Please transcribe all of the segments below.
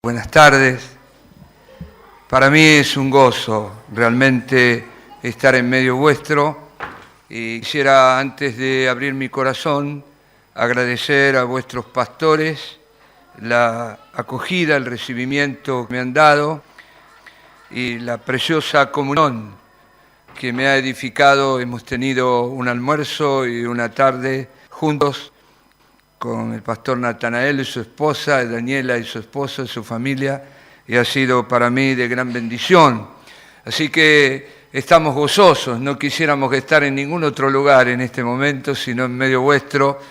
Buenas tardes. Para mí es un gozo realmente estar en medio vuestro y quisiera, antes de abrir mi corazón, agradecer a vuestros pastores la acogida, el recibimiento que me han dado y la preciosa comunión que me ha edificado. Hemos tenido un almuerzo y una tarde juntos con el pastor Natanael y su esposa, Daniela y su esposa y su familia, y ha sido para mí de gran bendición. Así que estamos gozosos, no quisiéramos estar en ningún otro lugar en este momento, sino en medio vuestro,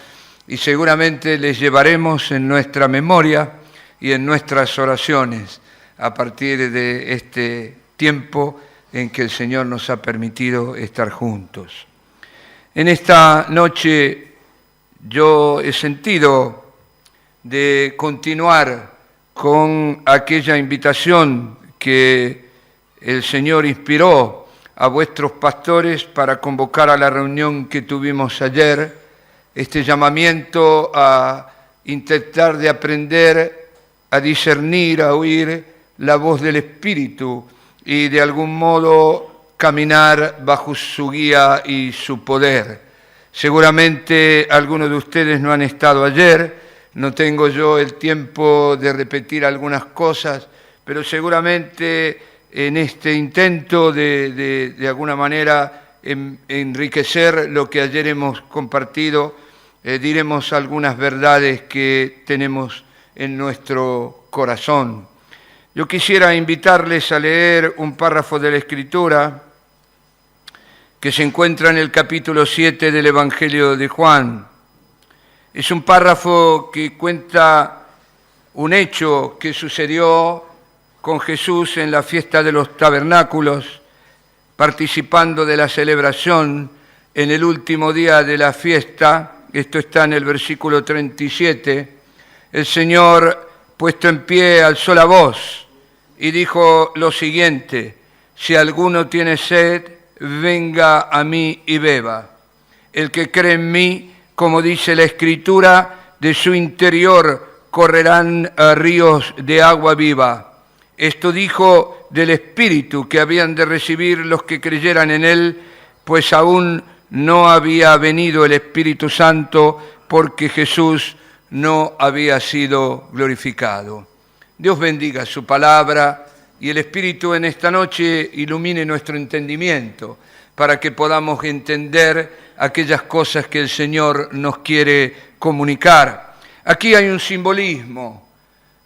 y seguramente les llevaremos en nuestra memoria y en nuestras oraciones a partir de este tiempo en que el Señor nos ha permitido estar juntos. En esta noche yo he sentido de continuar con aquella invitación que el Señor inspiró a vuestros pastores para convocar a la reunión que tuvimos ayer, este llamamiento a intentar de aprender a discernir, a oír la voz del Espíritu y de algún modo caminar bajo su guía y su poder. Seguramente algunos de ustedes no han estado ayer, no tengo yo el tiempo de repetir algunas cosas, pero seguramente en este intento de alguna manera enriquecer lo que ayer hemos compartido, diremos algunas verdades que tenemos en nuestro corazón. Yo quisiera invitarles a leer un párrafo de la Escritura que se encuentra en el capítulo 7 del Evangelio de Juan. Es un párrafo que cuenta un hecho que sucedió con Jesús en la fiesta de los tabernáculos, participando de la celebración en el último día de la fiesta. Esto está en el versículo 37. El Señor, puesto en pie, alzó la voz y dijo lo siguiente: si alguno tiene sed, venga a mí y beba. El que cree en mí, como dice la Escritura, de su interior correrán ríos de agua viva. Esto dijo del Espíritu que habían de recibir los que creyeran en él, pues aún no había venido el Espíritu Santo, porque Jesús no había sido glorificado. Dios bendiga su palabra y el Espíritu en esta noche ilumine nuestro entendimiento para que podamos entender aquellas cosas que el Señor nos quiere comunicar. Aquí hay un simbolismo,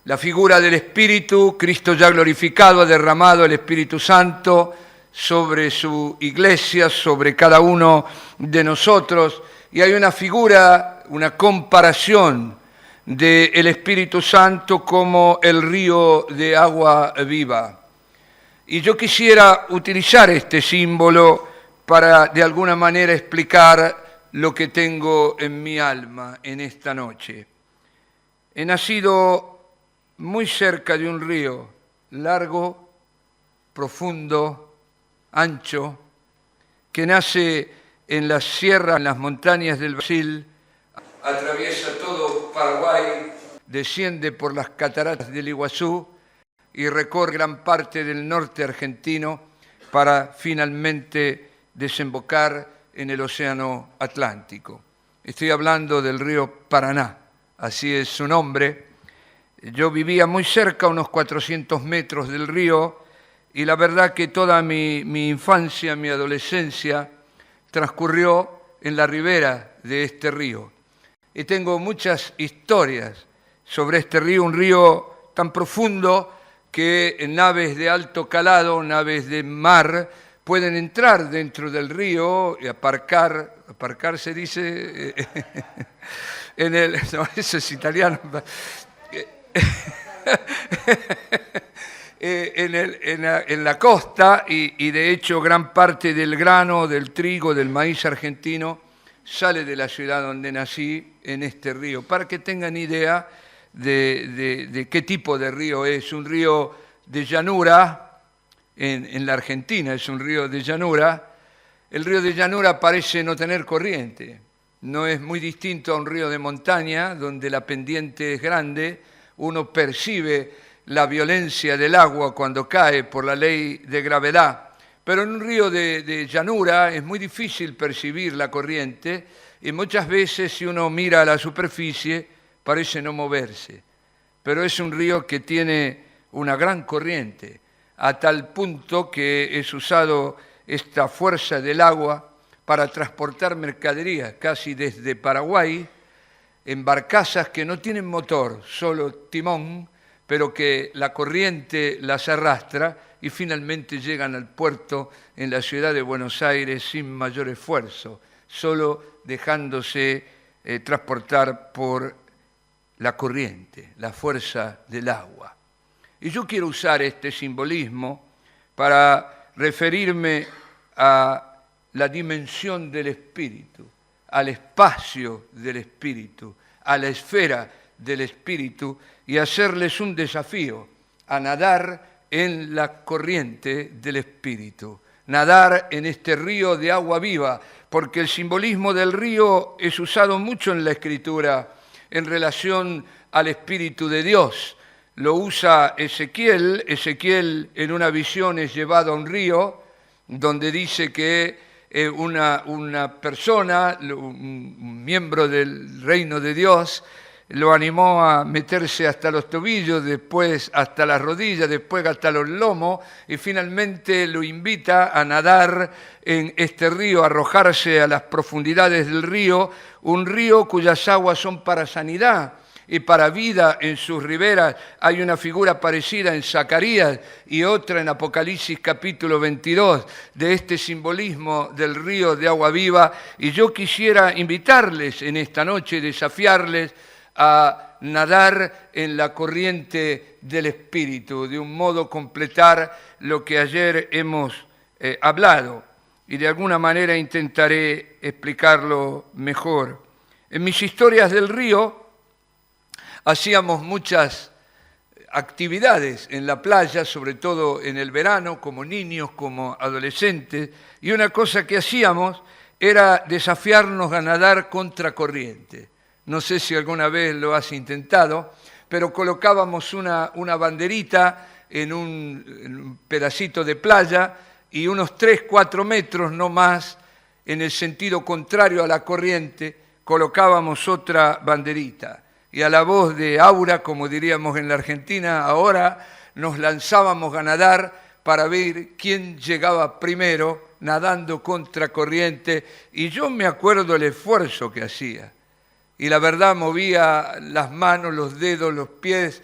la figura del Espíritu. Cristo ya glorificado ha derramado el Espíritu Santo sobre su iglesia, sobre cada uno de nosotros, y hay una figura, una comparación del Espíritu Santo como el río de agua viva. Y yo quisiera utilizar este símbolo para de alguna manera explicar lo que tengo en mi alma en esta noche. He nacido muy cerca de un río largo, profundo, ancho, que nace en las sierras, en las montañas del Brasil, atraviesa todo Paraguay, desciende por las cataratas del Iguazú y recorre gran parte del norte argentino para finalmente desembocar en el Océano Atlántico. Estoy hablando del río Paraná, así es su nombre. Yo vivía muy cerca, unos 400 metros del río, y la verdad que toda mi infancia, mi adolescencia, transcurrió en la ribera de este río. Y tengo muchas historias sobre este río, un río tan profundo que naves de alto calado, naves de mar, pueden entrar dentro del río y aparcar se dice, no, eso es italiano, en la costa, y de hecho gran parte del grano, del trigo, del maíz argentino sale de la ciudad donde nací, en este río, para que tengan idea de qué tipo de río es. Un río de llanura, en la Argentina es un río de llanura. El río de llanura parece no tener corriente, no es muy distinto a un río de montaña, donde la pendiente es grande, uno percibe la violencia del agua cuando cae por la ley de gravedad. Pero en un río de llanura es muy difícil percibir la corriente y muchas veces si uno mira a la superficie parece no moverse. Pero es un río que tiene una gran corriente, a tal punto que es usado esta fuerza del agua para transportar mercaderías casi desde Paraguay en barcazas que no tienen motor, solo timón, pero que la corriente las arrastra y finalmente llegan al puerto en la ciudad de Buenos Aires sin mayor esfuerzo, solo dejándose transportar por la corriente, la fuerza del agua. Y yo quiero usar este simbolismo para referirme a la dimensión del espíritu, al espacio del espíritu, a la esfera del espíritu y hacerles un desafío a nadar en la corriente del espíritu, nadar en este río de agua viva, porque el simbolismo del río es usado mucho en la Escritura en relación al Espíritu de Dios. Lo usa Ezequiel en una visión es llevado a un río, donde dice que una persona, un miembro del reino de Dios, lo animó a meterse hasta los tobillos, después hasta las rodillas, después hasta los lomos, y finalmente lo invita a nadar en este río, a arrojarse a las profundidades del río, un río cuyas aguas son para sanidad y para vida en sus riberas. Hay una figura parecida en Zacarías y otra en Apocalipsis capítulo 22 de este simbolismo del río de agua viva, y yo quisiera invitarles en esta noche, desafiarles a nadar en la corriente del Espíritu, de un modo completar lo que ayer hemos hablado, y de alguna manera intentaré explicarlo mejor. En mis historias del río hacíamos muchas actividades en la playa, sobre todo en el verano, como niños, como adolescentes, y una cosa que hacíamos era desafiarnos a nadar contracorriente. No sé si alguna vez lo has intentado, pero colocábamos una banderita en un pedacito de playa y unos 3-4 metros no más, en el sentido contrario a la corriente, colocábamos otra banderita. Y a la voz de Aura, como diríamos en la Argentina ahora, nos lanzábamos a nadar para ver quién llegaba primero, nadando contracorriente. Y yo me acuerdo el esfuerzo que hacía. Y la verdad movía las manos, los dedos, los pies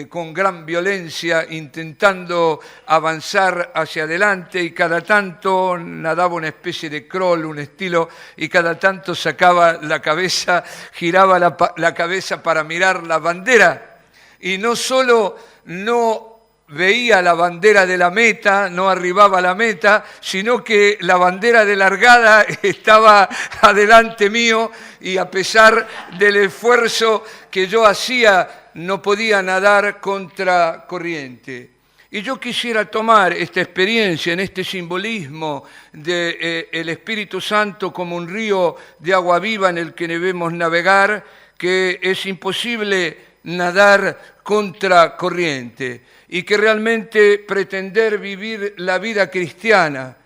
con gran violencia, intentando avanzar hacia adelante, y cada tanto nadaba una especie de crawl, un estilo, y cada tanto sacaba la cabeza, giraba la cabeza para mirar la bandera. Y no solo no veía la bandera de la meta, no arribaba a la meta, sino que la bandera de largada estaba adelante mío, y a pesar del esfuerzo que yo hacía, no podía nadar contra corriente. Y yo quisiera tomar esta experiencia en este simbolismo del Espíritu Santo como un río de agua viva en el que debemos navegar, que es imposible nadar contra corriente, y que realmente pretender vivir la vida cristiana,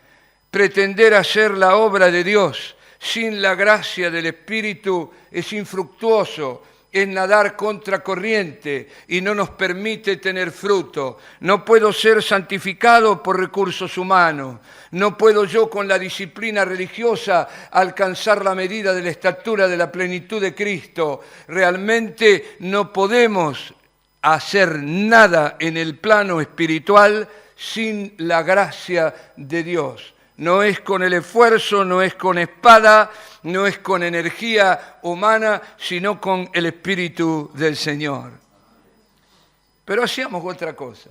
pretender hacer la obra de Dios sin la gracia del Espíritu es infructuoso, es nadar contra corriente y no nos permite tener fruto. No puedo ser santificado por recursos humanos, no puedo yo con la disciplina religiosa alcanzar la medida de la estatura de la plenitud de Cristo. Realmente no podemos hacer nada en el plano espiritual sin la gracia de Dios. No es con el esfuerzo, no es con espada, no es con energía humana, sino con el Espíritu del Señor. Pero hacíamos otra cosa,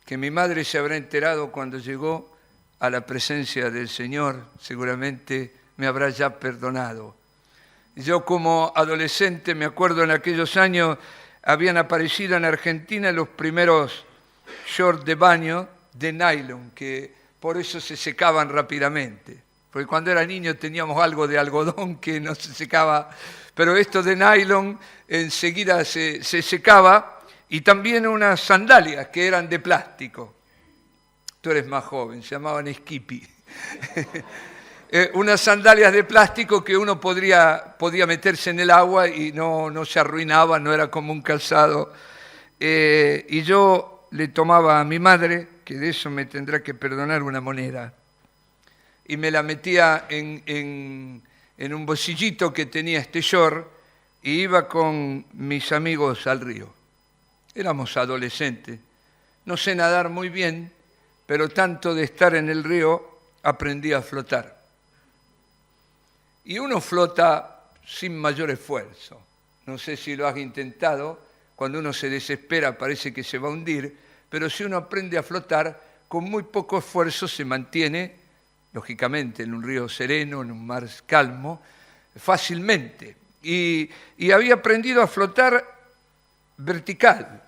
que mi madre se habrá enterado cuando llegó a la presencia del Señor, seguramente me habrá ya perdonado. Yo como adolescente, me acuerdo en aquellos años, habían aparecido en Argentina los primeros shorts de baño de nylon, que por eso se secaban rápidamente. Porque cuando era niño teníamos algo de algodón que no se secaba, pero esto de nylon enseguida se secaba, y también unas sandalias que eran de plástico. Tú eres más joven, se llamaban Skippy. Unas sandalias de plástico que uno podía meterse en el agua y no se arruinaba, no era como un calzado. Y yo le tomaba a mi madre, que de eso me tendrá que perdonar, una moneda, y me la metía en un bolsillito que tenía este short y iba con mis amigos al río. Éramos adolescentes, no sé nadar muy bien, pero tanto de estar en el río aprendí a flotar. Y uno flota sin mayor esfuerzo. No sé si lo has intentado, cuando uno se desespera parece que se va a hundir, pero si uno aprende a flotar, con muy poco esfuerzo se mantiene, lógicamente, en un río sereno, en un mar calmo, fácilmente. Y había aprendido a flotar vertical.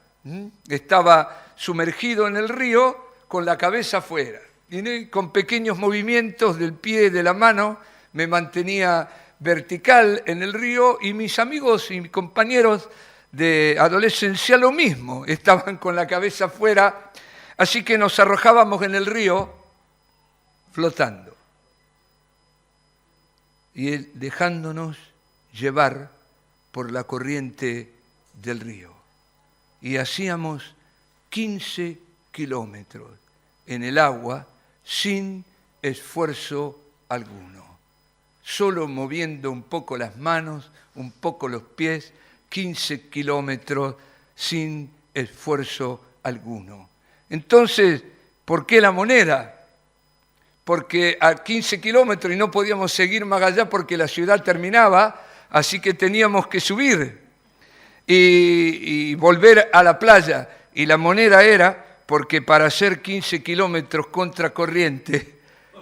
Estaba sumergido en el río con la cabeza afuera. Y con pequeños movimientos del pie y de la mano me mantenía vertical en el río, y mis amigos y mis compañeros de adolescencia lo mismo, estaban con la cabeza afuera, así que nos arrojábamos en el río flotando y dejándonos llevar por la corriente del río. Y hacíamos 15 kilómetros en el agua sin esfuerzo alguno, solo moviendo un poco las manos, un poco los pies, 15 kilómetros sin esfuerzo alguno. Entonces, ¿por qué la moneda? Porque a 15 kilómetros y no podíamos seguir más allá porque la ciudad terminaba, así que teníamos que subir y volver a la playa. Y la moneda era porque para hacer 15 kilómetros contracorriente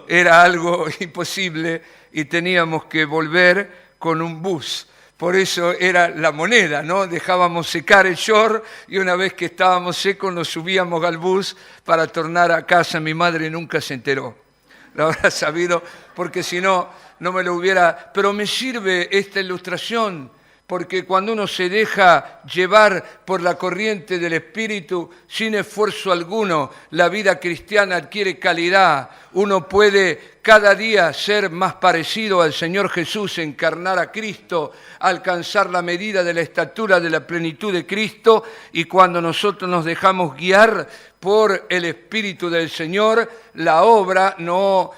era algo imposible y teníamos que volver con un bus. Por eso era la moneda, ¿no? Dejábamos secar el short y una vez que estábamos secos nos subíamos al bus para tornar a casa. Mi madre nunca se enteró. Lo habrá sabido porque si no, no me lo hubiera... Pero me sirve esta ilustración porque cuando uno se deja llevar por la corriente del Espíritu sin esfuerzo alguno, la vida cristiana adquiere calidad. Uno puede cada día ser más parecido al Señor Jesús, encarnar a Cristo, alcanzar la medida de la estatura de la plenitud de Cristo, y cuando nosotros nos dejamos guiar por el Espíritu del Señor, la obra no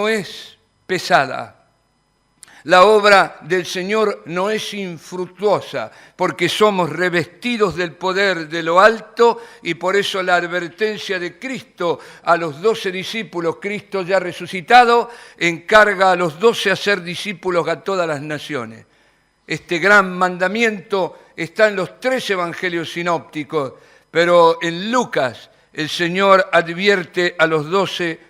es pesada. La obra del Señor no es infructuosa, porque somos revestidos del poder de lo alto, y por eso la advertencia de Cristo a los 12 discípulos, Cristo ya resucitado, encarga a los 12 a ser discípulos a todas las naciones. Este gran mandamiento está en los 3 evangelios sinópticos, pero en Lucas el Señor advierte a los 12,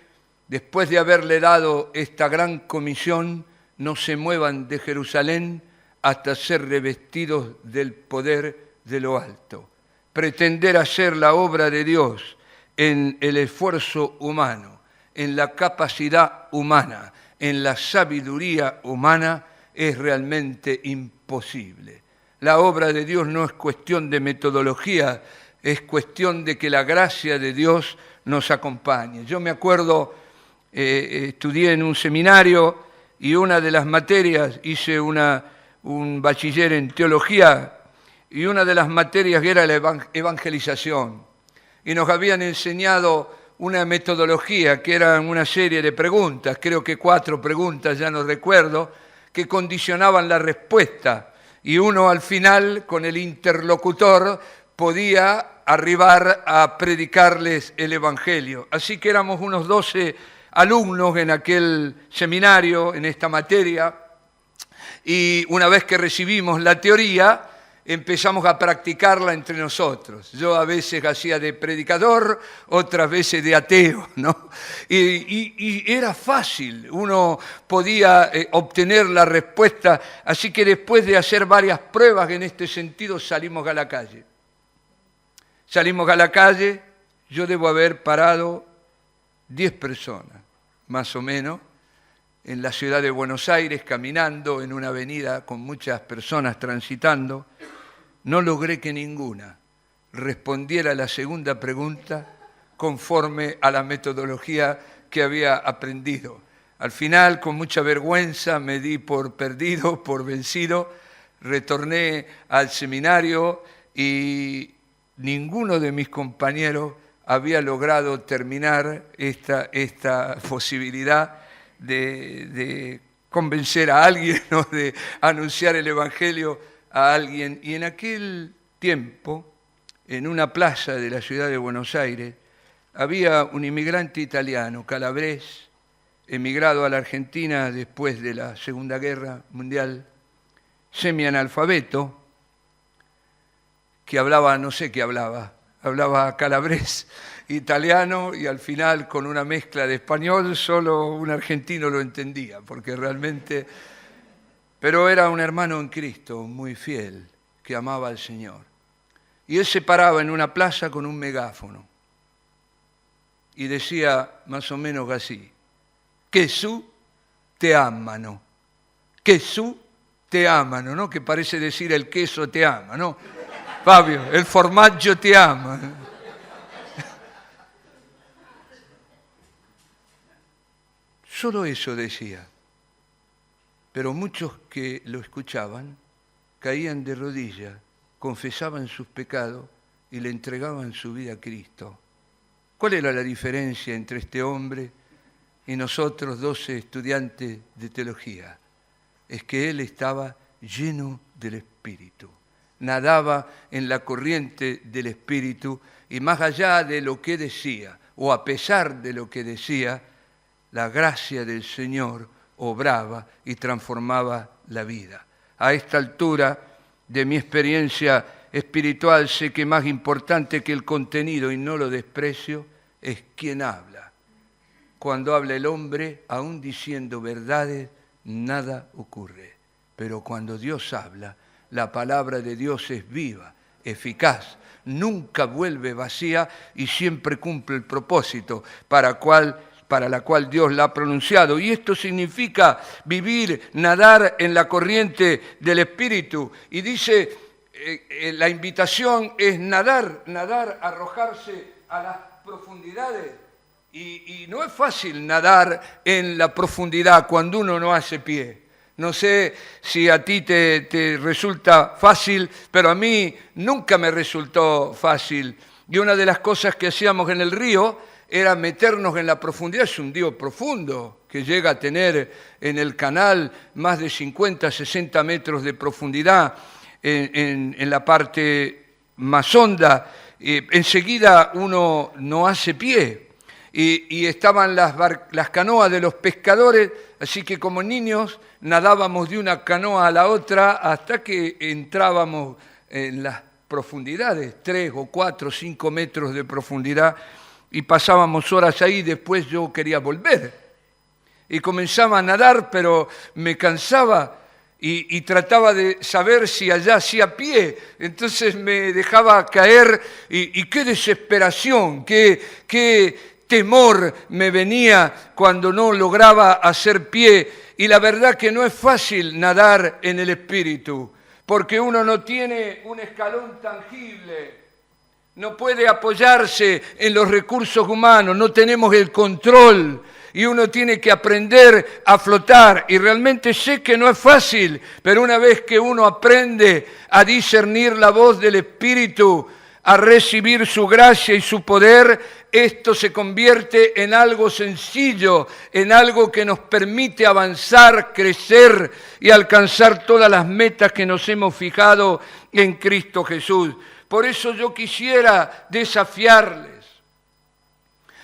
después de haberle dado esta gran comisión: no se muevan de Jerusalén hasta ser revestidos del poder de lo alto. Pretender hacer la obra de Dios en el esfuerzo humano, en la capacidad humana, en la sabiduría humana, es realmente imposible. La obra de Dios no es cuestión de metodología, es cuestión de que la gracia de Dios nos acompañe. Yo me acuerdo, estudié en un seminario, y una de las materias, hice un bachiller en teología, y una de las materias era la evangelización. Y nos habían enseñado una metodología que era una serie de preguntas, creo que 4 preguntas, ya no recuerdo, que condicionaban la respuesta. Y uno al final, con el interlocutor, podía arribar a predicarles el Evangelio. Así que éramos unos 12 alumnos en aquel seminario, en esta materia, y una vez que recibimos la teoría, empezamos a practicarla entre nosotros. Yo a veces hacía de predicador, otras veces de ateo, ¿no? Y era fácil, uno podía obtener la respuesta, así que después de hacer varias pruebas en este sentido, salimos a la calle. Salimos a la calle, yo debo haber parado 10 personas, más o menos, en la ciudad de Buenos Aires, caminando en una avenida con muchas personas transitando. No logré que ninguna respondiera la segunda pregunta conforme a la metodología que había aprendido. Al final, con mucha vergüenza, me di por perdido, por vencido, retorné al seminario y ninguno de mis compañeros había logrado terminar esta posibilidad de convencer a alguien o de anunciar el Evangelio a alguien. Y en aquel tiempo, en una plaza de la ciudad de Buenos Aires, había un inmigrante italiano, calabrés, emigrado a la Argentina después de la Segunda Guerra Mundial, semianalfabeto, que hablaba, no sé qué hablaba calabrés, italiano, y al final con una mezcla de español, solo un argentino lo entendía, porque realmente... Pero era un hermano en Cristo, muy fiel, que amaba al Señor. Y él se paraba en una plaza con un megáfono y decía más o menos así: Gesù te amano, Gesù te amano, ¿no? Que parece decir el queso te ama, ¿no? Fabio, el formaggio te ama. Solo eso decía. Pero muchos que lo escuchaban caían de rodillas, confesaban sus pecados y le entregaban su vida a Cristo. ¿Cuál era la diferencia entre este hombre y nosotros, 12 estudiantes de teología? Es que él estaba lleno del Espíritu, nadaba en la corriente del Espíritu y más allá de lo que decía, o a pesar de lo que decía, la gracia del Señor obraba y transformaba la vida. A esta altura de mi experiencia espiritual sé que más importante que el contenido, y no lo desprecio, es quien habla. Cuando habla el hombre, aún diciendo verdades, nada ocurre. Pero cuando Dios habla, la palabra de Dios es viva, eficaz, nunca vuelve vacía y siempre cumple el propósito para la cual Dios la ha pronunciado. Y esto significa vivir, nadar en la corriente del Espíritu. Y dice, la invitación es nadar, arrojarse a las profundidades. Y no es fácil nadar en la profundidad cuando uno no hace pie. No sé si a ti te resulta fácil, pero a mí nunca me resultó fácil. Y una de las cosas que hacíamos en el río era meternos en la profundidad. Es un río profundo que llega a tener en el canal más de 50, 60 metros de profundidad en la parte más honda. Enseguida uno no hace pie. Y estaban las canoas de los pescadores, así que como niños nadábamos de una canoa a la otra hasta que entrábamos en las profundidades, 3 o 4 o 5 metros de profundidad, y pasábamos horas ahí. Después yo quería volver y comenzaba a nadar, pero me cansaba y trataba de saber si allá hacía pie. Entonces me dejaba caer y qué desesperación, qué temor me venía cuando no lograba hacer pie. Y la verdad que no es fácil nadar en el Espíritu, porque uno no tiene un escalón tangible, no puede apoyarse en los recursos humanos, no tenemos el control y uno tiene que aprender a flotar. Y realmente sé que no es fácil, pero una vez que uno aprende a discernir la voz del Espíritu, a recibir su gracia y su poder, esto se convierte en algo sencillo, en algo que nos permite avanzar, crecer y alcanzar todas las metas que nos hemos fijado en Cristo Jesús. Por eso yo quisiera desafiarles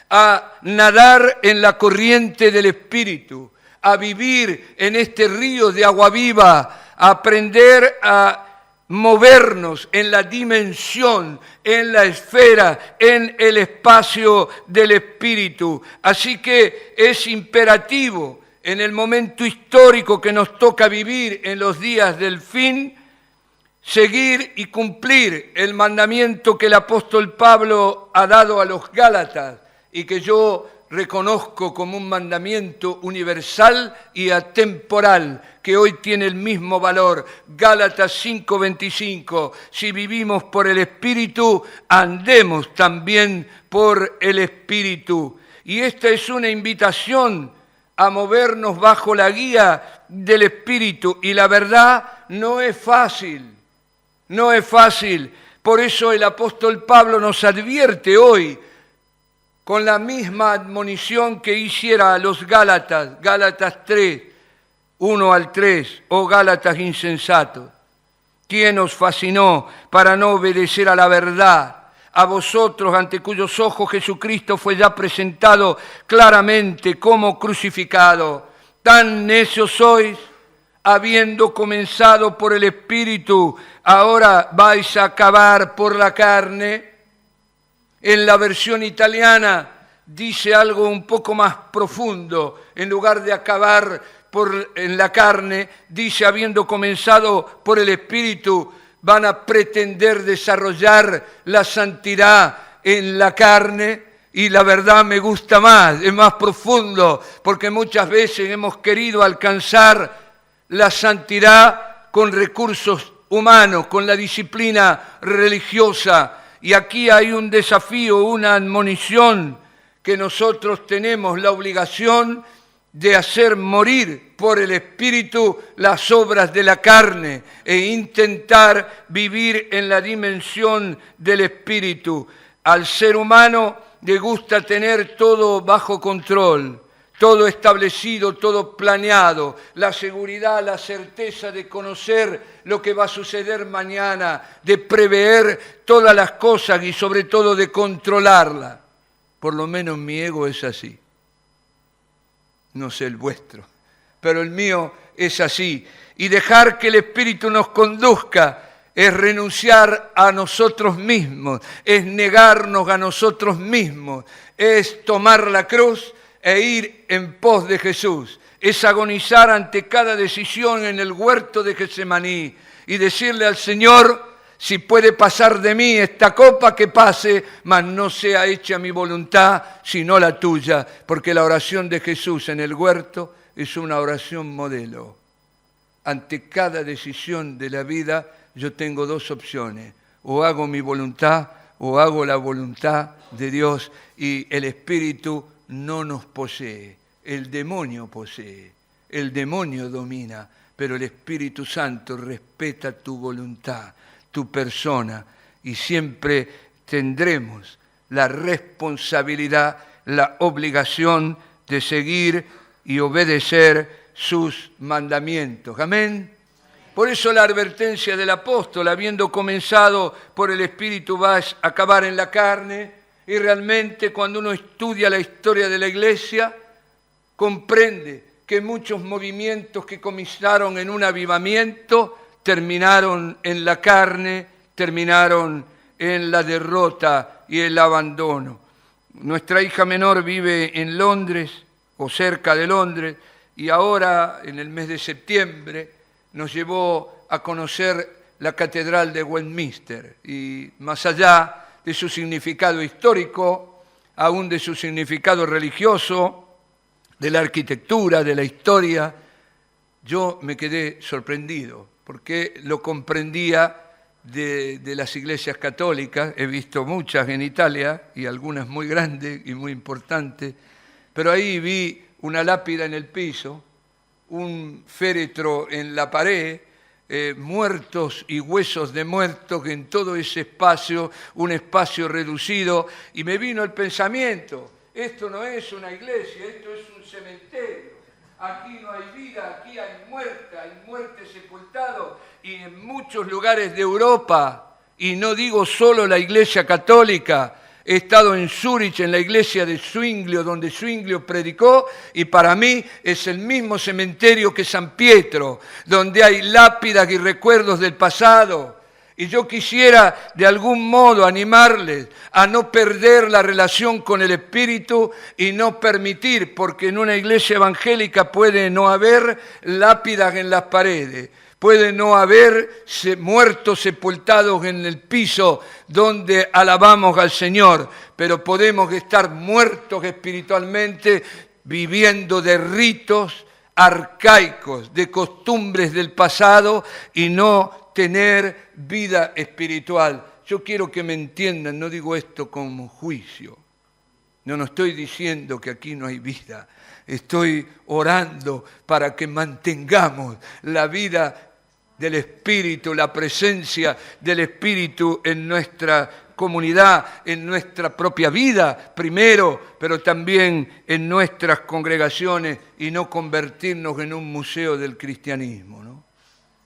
a nadar en la corriente del Espíritu, a vivir en este río de agua viva, a aprender a movernos en la dimensión, en la esfera, en el espacio del Espíritu. Así que es imperativo en el momento histórico que nos toca vivir en los días del fin, seguir y cumplir el mandamiento que el apóstol Pablo ha dado a los Gálatas y que yo reconozco como un mandamiento universal y atemporal, que hoy tiene el mismo valor. Gálatas 5:25, si vivimos por el Espíritu, andemos también por el Espíritu. Y esta es una invitación a movernos bajo la guía del Espíritu. Y la verdad, no es fácil, no es fácil. Por eso el apóstol Pablo nos advierte hoy, con la misma admonición que hiciera a los Gálatas, Gálatas 3, 1 al 3, oh Gálatas insensatos, ¿quién os fascinó para no obedecer a la verdad? A vosotros, ante cuyos ojos Jesucristo fue ya presentado claramente como crucificado. Tan necios sois, habiendo comenzado por el Espíritu, ahora vais a acabar por la carne. En la versión italiana dice algo un poco más profundo. En lugar de acabar en la carne, dice, habiendo comenzado por el Espíritu, van a pretender desarrollar la santidad en la carne. Y la verdad me gusta más, es más profundo, porque muchas veces hemos querido alcanzar la santidad con recursos humanos, con la disciplina religiosa. Y aquí hay un desafío, una admonición, que nosotros tenemos la obligación de hacer morir por el Espíritu las obras de la carne e intentar vivir en la dimensión del Espíritu. Al ser humano le gusta tener todo bajo control, todo establecido, todo planeado, la seguridad, la certeza de conocer lo que va a suceder mañana, de prever todas las cosas y sobre todo de controlarlas. Por lo menos mi ego es así. No sé el vuestro, pero el mío es así. Y dejar que el Espíritu nos conduzca es renunciar a nosotros mismos, es negarnos a nosotros mismos, es tomar la cruz e ir en pos de Jesús, es agonizar ante cada decisión en el huerto de Getsemaní y decirle al Señor, si puede pasar de mí esta copa, que pase, mas no sea hecha mi voluntad, sino la tuya, porque la oración de Jesús en el huerto es una oración modelo. Ante cada decisión de la vida yo tengo dos opciones, o hago mi voluntad o hago la voluntad de Dios, y el Espíritu no nos posee, el demonio posee, el demonio domina, pero el Espíritu Santo respeta tu voluntad, tu persona, y siempre tendremos la responsabilidad, la obligación de seguir y obedecer sus mandamientos. Amén. Por eso la advertencia del apóstol, habiendo comenzado por el Espíritu, vas a acabar en la carne. Y realmente cuando uno estudia la historia de la Iglesia, comprende que muchos movimientos que comenzaron en un avivamiento terminaron en la carne, terminaron en la derrota y el abandono. Nuestra hija menor vive en Londres o cerca de Londres, y ahora en el mes de septiembre nos llevó a conocer la Catedral de Westminster, y más allá de su significado histórico, aún de su significado religioso, de la arquitectura, de la historia, yo me quedé sorprendido, porque lo comprendía de las iglesias católicas. He visto muchas en Italia, y algunas muy grandes y muy importantes, pero ahí vi una lápida en el piso, un féretro en la pared, muertos y huesos de muertos en todo ese espacio, un espacio reducido, y me vino el pensamiento, esto no es una iglesia, esto es un cementerio, aquí no hay vida, aquí hay muerte sepultado, y en muchos lugares de Europa, y no digo solo la Iglesia Católica. He estado en Zúrich, en la iglesia de Zwinglio, donde Zwinglio predicó, y para mí es el mismo cementerio que San Pietro, donde hay lápidas y recuerdos del pasado. Y yo quisiera de algún modo animarles a no perder la relación con el Espíritu y no permitir, porque en una iglesia evangélica puede no haber lápidas en las paredes, Puede no haber muertos sepultados en el piso donde alabamos al Señor, pero podemos estar muertos espiritualmente viviendo de ritos arcaicos, de costumbres del pasado y no tener vida espiritual. Yo quiero que me entiendan, no digo esto como juicio. No estoy diciendo que aquí no hay vida. Estoy orando para que mantengamos la vida del Espíritu, la presencia del Espíritu en nuestra comunidad, en nuestra propia vida primero, pero también en nuestras congregaciones y no convertirnos en un museo del cristianismo, ¿no?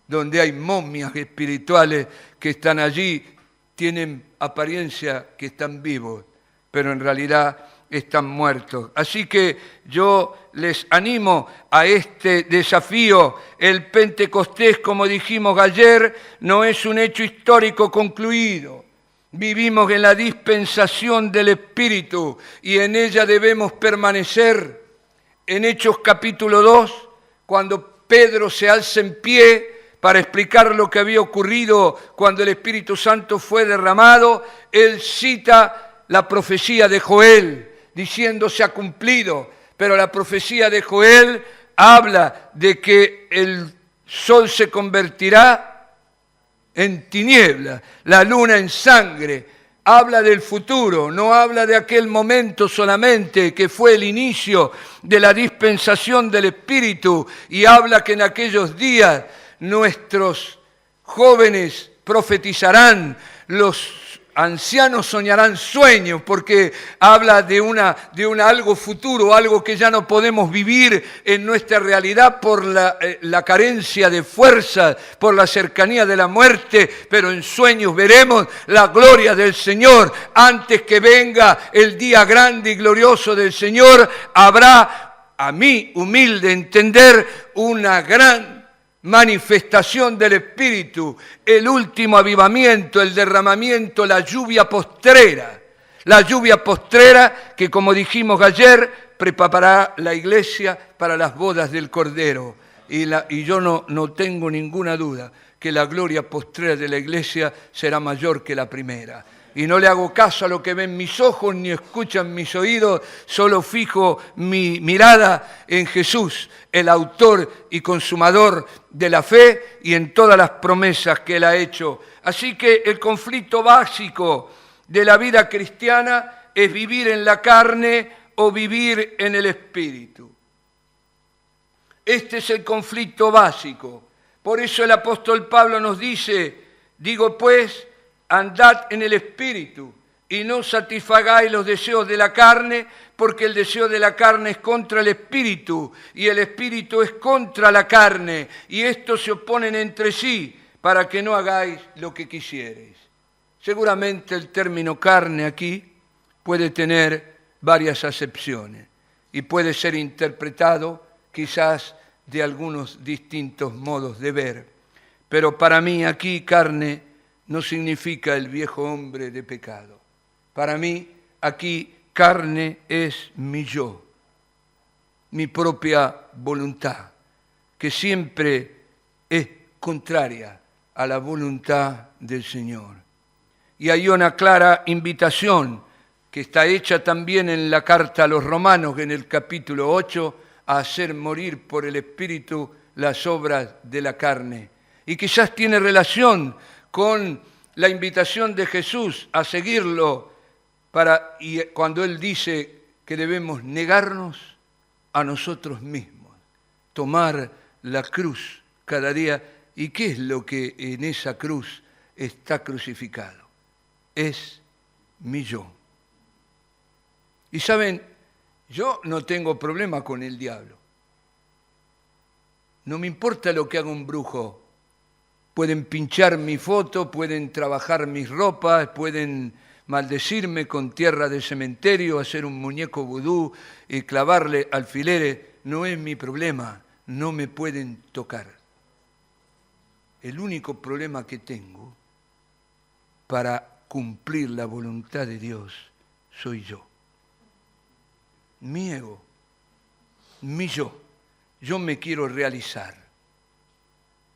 Donde hay momias espirituales que están allí, tienen apariencia que están vivos, pero en realidad están muertos. Así que yo les animo a este desafío. El Pentecostés, como dijimos ayer, no es un hecho histórico concluido. Vivimos en la dispensación del Espíritu y en ella debemos permanecer. En Hechos capítulo 2, cuando Pedro se alza en pie para explicar lo que había ocurrido cuando el Espíritu Santo fue derramado, él cita la profecía de Joel, diciendo se ha cumplido, pero la profecía de Joel habla de que el sol se convertirá en tiniebla, la luna en sangre. Habla del futuro, no habla de aquel momento solamente que fue el inicio de la dispensación del Espíritu, y habla que en aquellos días nuestros jóvenes profetizarán, los ancianos soñarán sueños, porque habla de algo futuro, algo que ya no podemos vivir en nuestra realidad por la carencia de fuerza, por la cercanía de la muerte, pero en sueños veremos la gloria del Señor. Antes que venga el día grande y glorioso del Señor, habrá, a mí humilde entender, una gran manifestación del Espíritu, el último avivamiento, el derramamiento, la lluvia postrera. La lluvia postrera que, como dijimos ayer, preparará la iglesia para las bodas del Cordero. Y yo no tengo ninguna duda que la gloria postrera de la iglesia será mayor que la primera. Y no le hago caso a lo que ven mis ojos ni escuchan mis oídos, solo fijo mi mirada en Jesús, el autor y consumador de la fe, y en todas las promesas que Él ha hecho. Así que el conflicto básico de la vida cristiana es vivir en la carne o vivir en el Espíritu. Este es el conflicto básico. Por eso el apóstol Pablo nos dice, digo pues, andad en el Espíritu y no satisfagáis los deseos de la carne, porque el deseo de la carne es contra el Espíritu y el Espíritu es contra la carne, y estos se oponen entre sí para que no hagáis lo que quisiereis. Seguramente el término carne aquí puede tener varias acepciones y puede ser interpretado quizás de algunos distintos modos de ver, pero para mí aquí carne no significa el viejo hombre de pecado. Para mí, aquí, carne es mi yo, mi propia voluntad, que siempre es contraria a la voluntad del Señor. Y hay una clara invitación que está hecha también en la carta a los Romanos, en el capítulo 8, a hacer morir por el Espíritu las obras de la carne. Y quizás tiene relación con la invitación de Jesús a seguirlo, y cuando Él dice que debemos negarnos a nosotros mismos, tomar la cruz cada día. ¿Y qué es lo que en esa cruz está crucificado? Es mi yo. Y saben, yo no tengo problema con el diablo. No me importa lo que haga un brujo. Pueden pinchar mi foto, pueden trabajar mis ropas, pueden maldecirme con tierra de cementerio, hacer un muñeco vudú y clavarle alfileres. No es mi problema, no me pueden tocar. El único problema que tengo para cumplir la voluntad de Dios soy yo. Mi ego, mi yo. Yo me quiero realizar.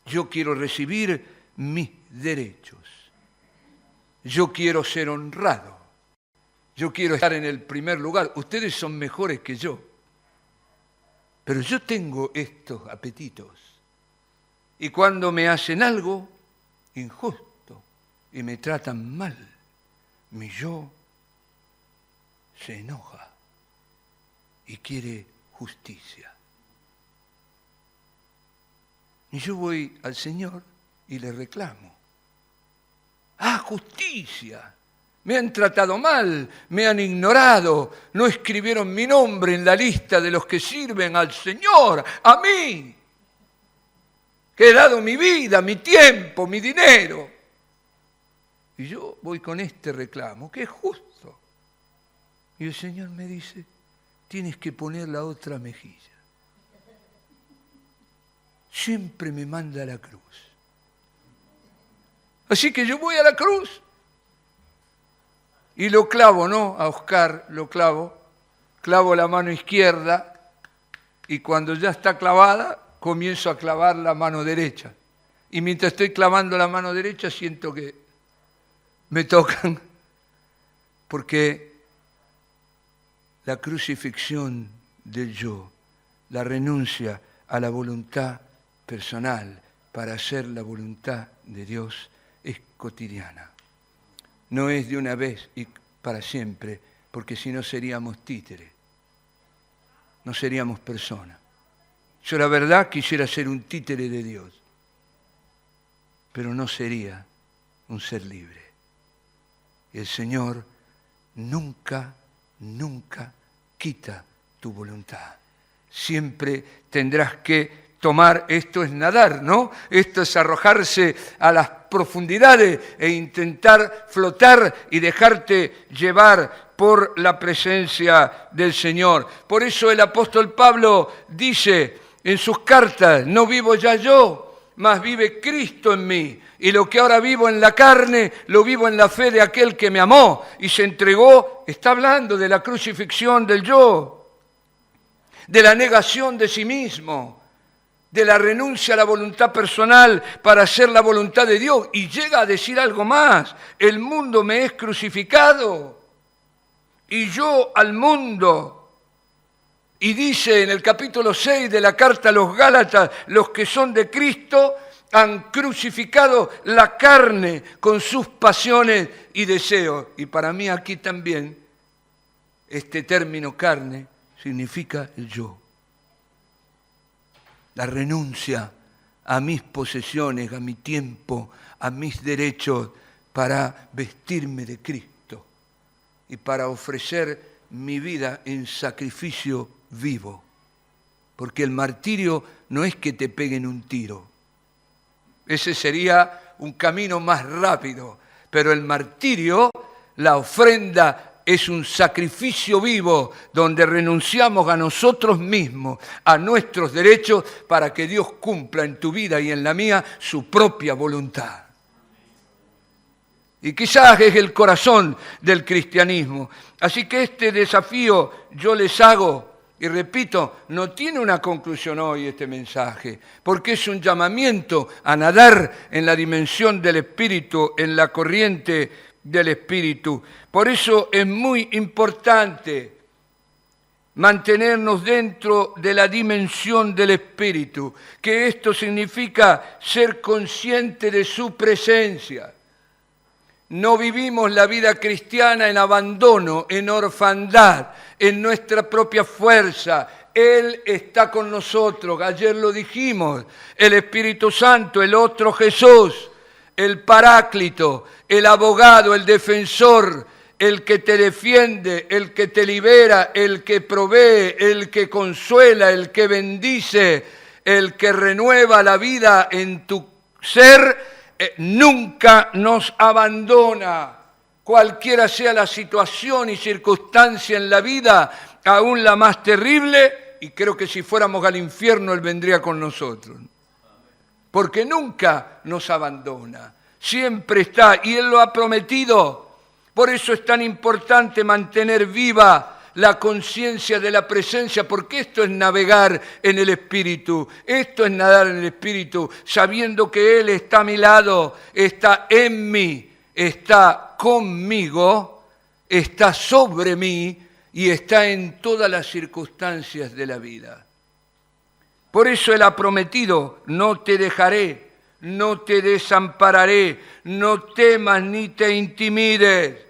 Yo quiero recibir mis derechos. Yo quiero ser honrado. Yo quiero estar en el primer lugar. Ustedes son mejores que yo. Pero yo tengo estos apetitos. Y cuando me hacen algo injusto y me tratan mal, mi yo se enoja y quiere justicia. Y yo voy al Señor y le reclamo. ¡Ah, justicia! Me han tratado mal, me han ignorado, no escribieron mi nombre en la lista de los que sirven al Señor, a mí, que he dado mi vida, mi tiempo, mi dinero. Y yo voy con este reclamo, que es justo. Y el Señor me dice, tienes que poner la otra mejilla. Siempre me manda a la cruz. Así que yo voy a la cruz y lo clavo, ¿no? A Oscar lo clavo la mano izquierda y cuando ya está clavada, comienzo a clavar la mano derecha. Y mientras estoy clavando la mano derecha, siento que me tocan, porque la crucifixión del yo, la renuncia a la voluntad personal para hacer la voluntad de Dios, es cotidiana. No es de una vez y para siempre, porque si no seríamos títeres, no seríamos personas. Yo la verdad quisiera ser un títere de Dios, pero no sería un ser libre. Y el Señor nunca quita tu voluntad. Siempre tendrás que tomar, esto es nadar, ¿no? Esto es arrojarse a las profundidades e intentar flotar y dejarte llevar por la presencia del Señor. Por eso el apóstol Pablo dice en sus cartas, no vivo ya yo, mas vive Cristo en mí. Y lo que ahora vivo en la carne, lo vivo en la fe de aquel que me amó y se entregó. Está hablando de la crucifixión del yo, de la negación de sí mismo, de la renuncia a la voluntad personal para hacer la voluntad de Dios. Y llega a decir algo más, el mundo me es crucificado y yo al mundo. Y dice en el capítulo 6 de la carta a los Gálatas, los que son de Cristo han crucificado la carne con sus pasiones y deseos. Y para mí aquí también este término carne significa el yo. La renuncia a mis posesiones, a mi tiempo, a mis derechos para vestirme de Cristo y para ofrecer mi vida en sacrificio vivo. Porque el martirio no es que te peguen un tiro. Ese sería un camino más rápido. Pero el martirio, la ofrenda, es un sacrificio vivo donde renunciamos a nosotros mismos, a nuestros derechos, para que Dios cumpla en tu vida y en la mía su propia voluntad. Y quizás es el corazón del cristianismo. Así que este desafío yo les hago, y repito, no tiene una conclusión hoy este mensaje, porque es un llamamiento a nadar en la dimensión del Espíritu, en la corriente del Espíritu. Por eso es muy importante mantenernos dentro de la dimensión del Espíritu, que esto significa ser consciente de su presencia. No vivimos la vida cristiana en abandono, en orfandad, en nuestra propia fuerza. Él está con nosotros, ayer lo dijimos, el Espíritu Santo, el otro Jesús, el Paráclito, el abogado, el defensor, el que te defiende, el que te libera, el que provee, el que consuela, el que bendice, el que renueva la vida en tu ser, nunca nos abandona. Cualquiera sea la situación y circunstancia en la vida, aún la más terrible, y creo que si fuéramos al infierno Él vendría con nosotros. Porque nunca nos abandona, siempre está, y Él lo ha prometido. Por eso es tan importante mantener viva la conciencia de la presencia, porque esto es navegar en el Espíritu, esto es nadar en el Espíritu, sabiendo que Él está a mi lado, está en mí, está conmigo, está sobre mí y está en todas las circunstancias de la vida. Por eso Él ha prometido, no te dejaré, no te desampararé, no temas ni te intimides.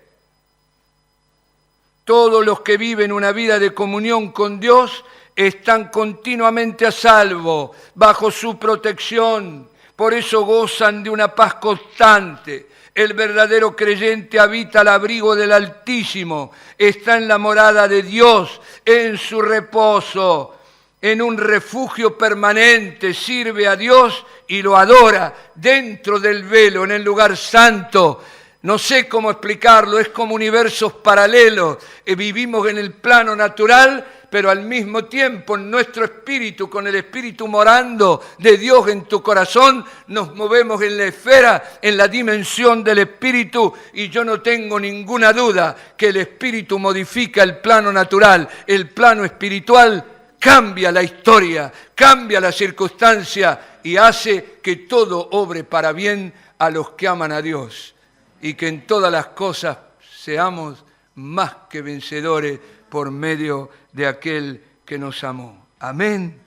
Todos los que viven una vida de comunión con Dios están continuamente a salvo, bajo su protección. Por eso gozan de una paz constante. El verdadero creyente habita al abrigo del Altísimo, está en la morada de Dios, en su reposo, en un refugio permanente, sirve a Dios y lo adora dentro del velo, en el lugar santo. No sé cómo explicarlo, es como universos paralelos. Vivimos en el plano natural, pero al mismo tiempo en nuestro espíritu, con el espíritu morando de Dios en tu corazón, nos movemos en la esfera, en la dimensión del espíritu, y yo no tengo ninguna duda que el espíritu modifica el plano natural, el plano espiritual cambia la historia, cambia la circunstancia y hace que todo obre para bien a los que aman a Dios. Y que en todas las cosas seamos más que vencedores por medio de aquel que nos amó. Amén.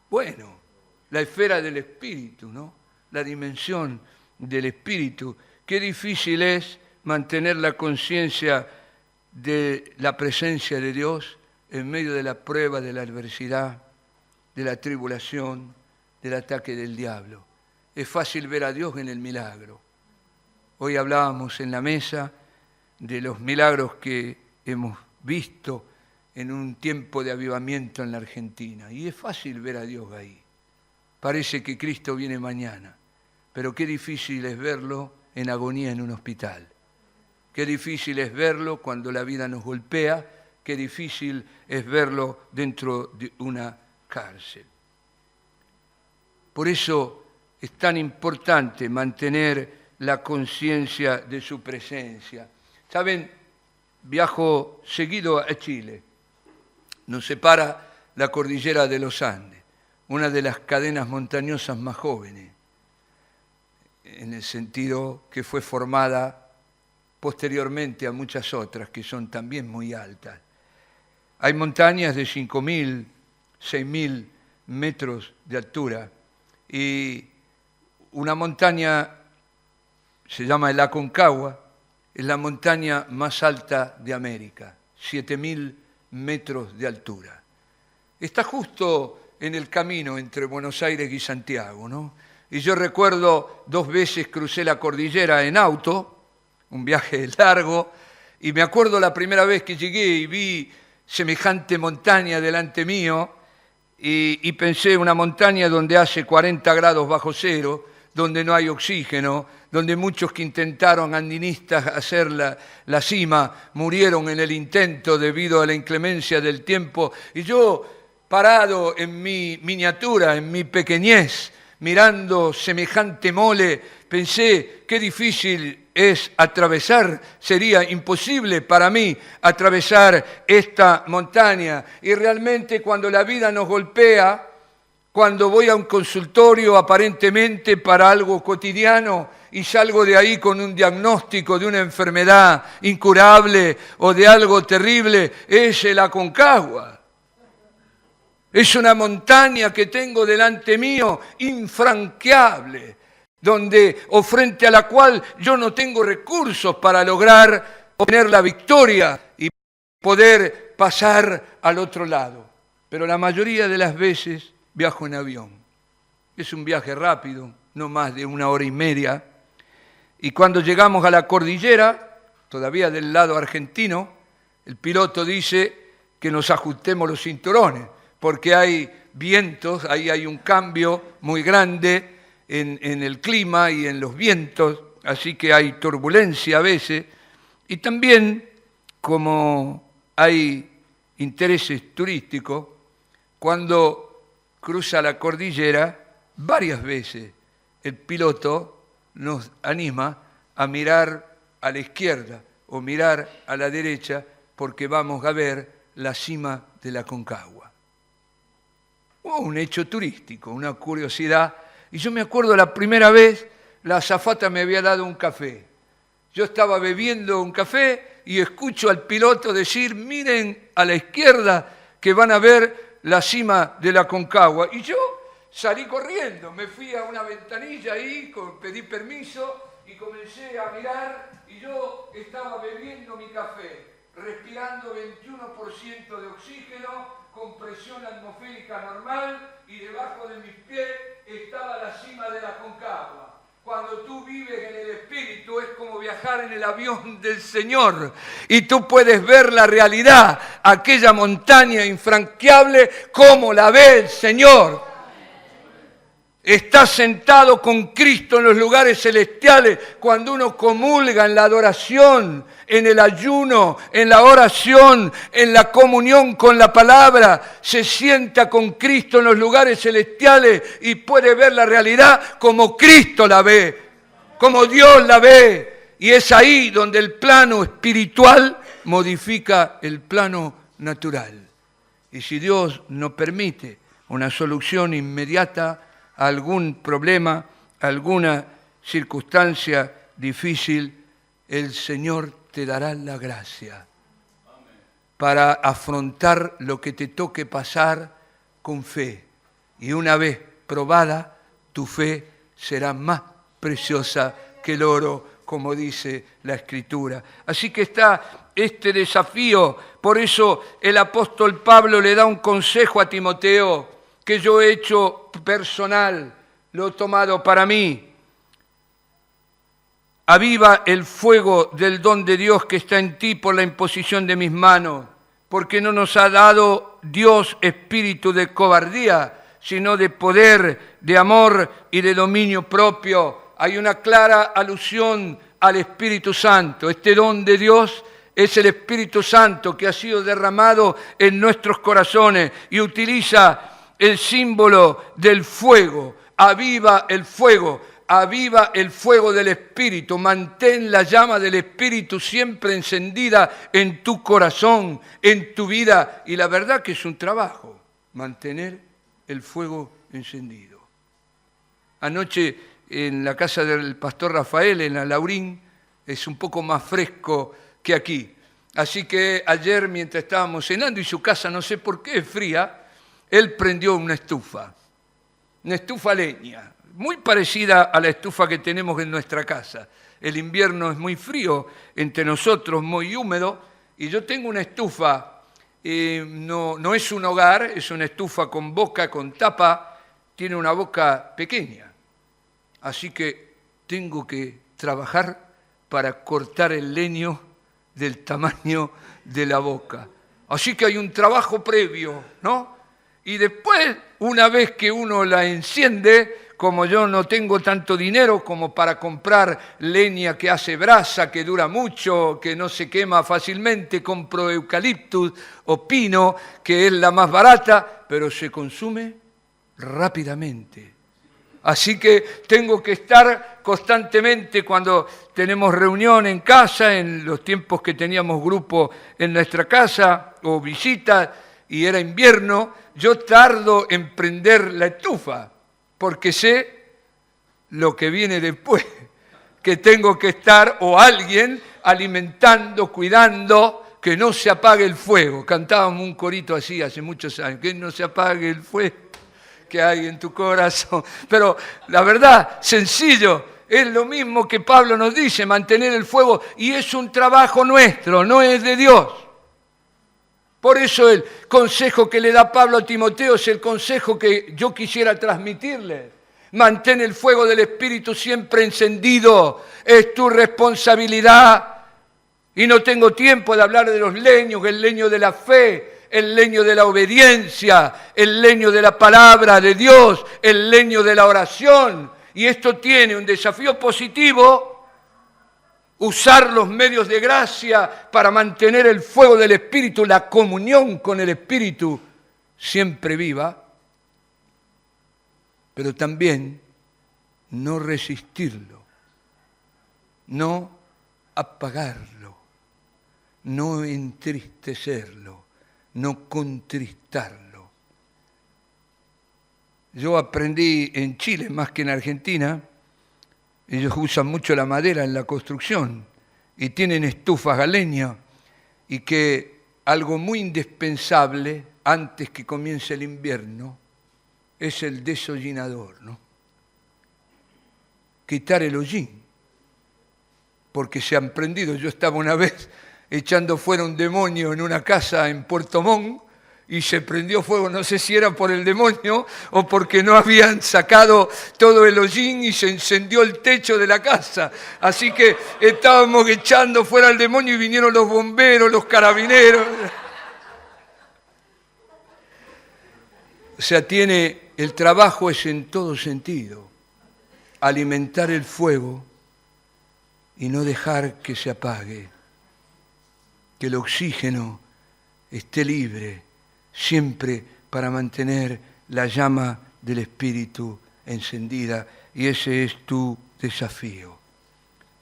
Bueno, la esfera del Espíritu, ¿no? La dimensión del Espíritu. Qué difícil es mantener la conciencia de la presencia de Dios en medio de la prueba, de la adversidad, de la tribulación, del ataque del diablo. Es fácil ver a Dios en el milagro. Hoy hablábamos en la mesa de los milagros que hemos visto en un tiempo de avivamiento en la Argentina. Y es fácil ver a Dios ahí. Parece que Cristo viene mañana, pero qué difícil es verlo en agonía en un hospital. Qué difícil es verlo cuando la vida nos golpea, qué difícil es verlo dentro de una cárcel. Por eso es tan importante mantener la conciencia de su presencia. Saben, viajo seguido a Chile. Nos separa la cordillera de los Andes, una de las cadenas montañosas más jóvenes, en el sentido que fue formada posteriormente a muchas otras que son también muy altas. Hay montañas de 5.000, 6.000 metros de altura y una montaña se llama el Aconcagua, es la montaña más alta de América, 7.000 metros de altura. Está justo en el camino entre Buenos Aires y Santiago, ¿no? Y yo recuerdo 2 veces crucé la cordillera en auto, un viaje largo, y me acuerdo la primera vez que llegué y vi semejante montaña delante mío, y pensé una montaña donde hace 40 grados bajo cero, donde no hay oxígeno, donde muchos que intentaron andinistas hacer la cima murieron en el intento debido a la inclemencia del tiempo. Y yo, parado en mi miniatura, en mi pequeñez, mirando semejante mole, pensé qué difícil es atravesar, sería imposible para mí atravesar esta montaña. Y realmente cuando la vida nos golpea, cuando voy a un consultorio aparentemente para algo cotidiano y salgo de ahí con un diagnóstico de una enfermedad incurable o de algo terrible, es el Aconcagua. Es una montaña que tengo delante mío, infranqueable, o frente a la cual yo no tengo recursos para lograr obtener la victoria y poder pasar al otro lado. Pero la mayoría de las veces viajo en avión. Es un viaje rápido, no más de 1 hora y media. Y cuando llegamos a la cordillera, todavía del lado argentino, el piloto dice que nos ajustemos los cinturones, porque hay vientos, ahí hay un cambio muy grande en el clima y en los vientos, así que hay turbulencia a veces. Y también, como hay intereses turísticos, cuando cruza la cordillera, varias veces el piloto nos anima a mirar a la izquierda o mirar a la derecha porque vamos a ver la cima de la Aconcagua. Un hecho turístico, una curiosidad. Y yo me acuerdo la primera vez, la azafata me había dado un café. Yo estaba bebiendo un café y escucho al piloto decir, miren a la izquierda que van a ver la cima de la Aconcagua. Y yo salí corriendo, me fui a una ventanilla ahí, pedí permiso y comencé a mirar y yo estaba bebiendo mi café, respirando 21% de oxígeno, con presión atmosférica normal y debajo de mis pies estaba la cima de la Aconcagua. Cuando tú vives en el Espíritu es como viajar en el avión del Señor y tú puedes ver la realidad, aquella montaña infranqueable como la ve el Señor. Está sentado con Cristo en los lugares celestiales. Cuando uno comulga en la adoración, en el ayuno, en la oración, en la comunión con la palabra, se sienta con Cristo en los lugares celestiales y puede ver la realidad como Cristo la ve, como Dios la ve. Y es ahí donde el plano espiritual modifica el plano natural. Y si Dios nos permite una solución inmediata a algún problema, alguna circunstancia difícil, el Señor te dará la gracia para afrontar lo que te toque pasar con fe. Y una vez probada, tu fe será más preciosa que el oro, como dice la Escritura. Así que está este desafío. Por eso el apóstol Pablo le da un consejo a Timoteo que yo he hecho personal, lo he tomado para mí. Aviva el fuego del don de Dios que está en ti por la imposición de mis manos, porque no nos ha dado Dios espíritu de cobardía, sino de poder, de amor y de dominio propio. Hay una clara alusión al Espíritu Santo. Este don de Dios es el Espíritu Santo que ha sido derramado en nuestros corazones y utiliza el símbolo del fuego. Aviva el fuego del Espíritu, mantén la llama del Espíritu siempre encendida en tu corazón, en tu vida. Y la verdad que es un trabajo, mantener el fuego encendido. Anoche en la casa del pastor Rafael, en la Laurín, es un poco más fresco que aquí. Así que ayer mientras estábamos cenando y su casa no sé por qué es fría, él prendió una estufa leña, muy parecida a la estufa que tenemos en nuestra casa. El invierno es muy frío entre nosotros, muy húmedo, y yo tengo una estufa, no es un hogar, es una estufa con boca, con tapa, tiene una boca pequeña. Así que tengo que trabajar para cortar el leño del tamaño de la boca. Así que hay un trabajo previo, ¿no? Y después, una vez que uno la enciende, como yo no tengo tanto dinero como para comprar leña que hace brasa, que dura mucho, que no se quema fácilmente, compro eucaliptus o pino, que es la más barata, pero se consume rápidamente. Así que tengo que estar constantemente cuando tenemos reunión en casa, en los tiempos que teníamos grupo en nuestra casa o visitas, y era invierno, yo tardo en prender la estufa, porque sé lo que viene después, que tengo que estar o alguien alimentando, cuidando, que no se apague el fuego. Cantábamos un corito así hace muchos años, que no se apague el fuego que hay en tu corazón. Pero la verdad, sencillo, es lo mismo que Pablo nos dice, mantener el fuego, y es un trabajo nuestro, no es de Dios. Por eso el consejo que le da Pablo a Timoteo es el consejo que yo quisiera transmitirle. Mantén el fuego del Espíritu siempre encendido, es tu responsabilidad. Y no tengo tiempo de hablar de los leños, el leño de la fe, el leño de la obediencia, el leño de la palabra de Dios, el leño de la oración. Y esto tiene un desafío positivo, usar los medios de gracia para mantener el fuego del Espíritu, la comunión con el Espíritu siempre viva, pero también no resistirlo, no apagarlo, no entristecerlo, no contristarlo. Yo aprendí en Chile, más que en Argentina, ellos usan mucho la madera en la construcción y tienen estufas a leña, y que algo muy indispensable antes que comience el invierno es el deshollinador, ¿no? Quitar el hollín, porque se han prendido. Yo estaba una vez echando fuera un demonio en una casa en Puerto Montt y se prendió fuego, no sé si era por el demonio o porque no habían sacado todo el hollín y se encendió el techo de la casa. Así que estábamos echando fuera al demonio y vinieron los bomberos, los carabineros. O sea, el trabajo es en todo sentido. Alimentar el fuego y no dejar que se apague. Que el oxígeno esté libre, siempre para mantener la llama del Espíritu encendida. Y ese es tu desafío,